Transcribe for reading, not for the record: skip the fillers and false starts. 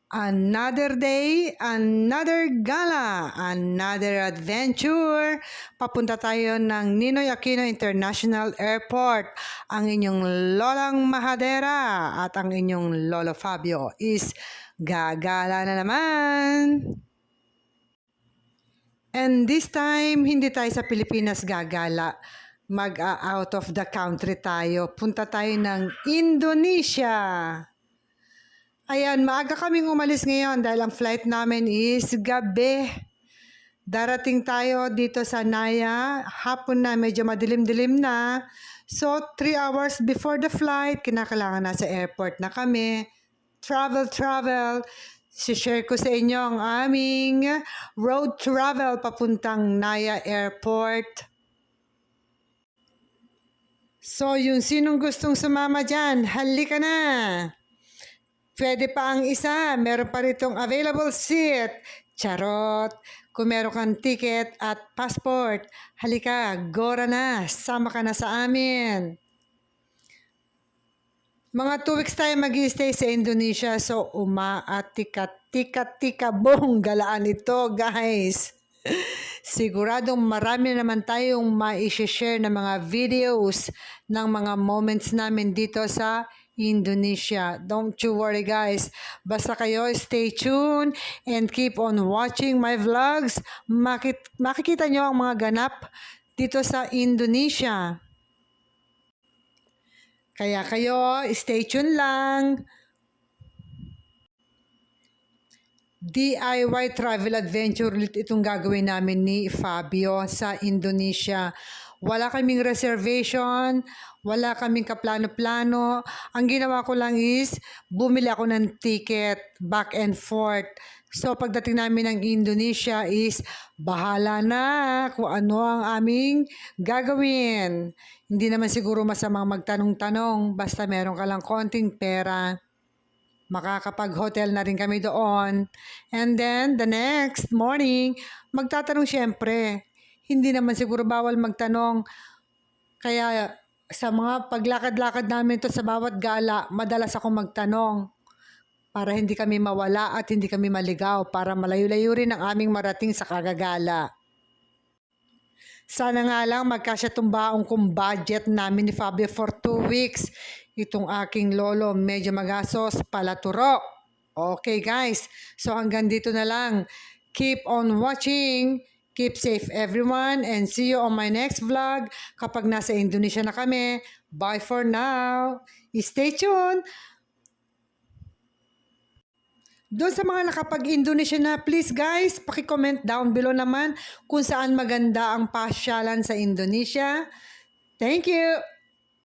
Another day, another gala, another adventure. Papunta tayo ng Ninoy Aquino International Airport. Ang inyong lolang Mahadera at ang inyong lolo Fabio is gagala na naman. And this time, hindi tayo sa Pilipinas gagala. Mag-out of the country tayo. Punta tayo ng Indonesia. Ayan, maaga kaming umalis ngayon dahil ang flight namin is gabi. Darating tayo dito sa Naya, hapon na, medyo madilim-dilim na. So, 3 hours before the flight, kinakailangan nasa airport na kami. Travel. Share ko sa inyo ang aming road travel papuntang Naya Airport. So, yung sinong gustong sumama dyan, halika na! Pwede pa ang isa, meron pa ritong available seat. Charot! Kung meron kang ticket at passport, halika, gora na, sama ka na sa amin. Mga 2 weeks tayo mag-i-stay sa Indonesia, so tika bong galaan ito, guys. Siguradong marami naman tayong ma-share na mga videos ng mga moments namin dito sa Indonesia. Don't you worry, guys. Basta kayo stay tuned and keep on watching my vlogs. Makikita nyo ang mga ganap dito sa Indonesia. Kaya kayo stay tuned lang. DIY travel adventure ulit itong gagawin namin ni Fabio sa Indonesia. Wala kaming reservation, wala kaming kaplano-plano. Ang ginawa ko lang is bumili ako ng ticket back and forth. So pagdating namin ng Indonesia is bahala na kung ano ang aming gagawin. Hindi naman siguro masamang magtanong-tanong basta meron ka lang konting pera. Makakapag-hotel na rin kami doon. And then, the next morning, magtatanong syempre. Hindi naman siguro bawal magtanong. Kaya, sa mga paglakad-lakad namin to sa bawat gala, madalas ako magtanong. Para hindi kami mawala at hindi kami maligaw. Para malayo-layo rin ang aming marating sa kagagala. Sana nga lang magkasya itong baong kong budget namin ni Fabio for 2 weeks. Itong aking lolo medyo magastos palaturok. Okay guys, so hanggang dito na lang. Keep on watching. Keep safe everyone and see you on my next vlog kapag nasa Indonesia na kami. Bye for now. Stay tuned. Doon sa mga nakapag-Indonesia na, please guys, paki-comment down below naman kung saan maganda ang pasyalan sa Indonesia. Thank you!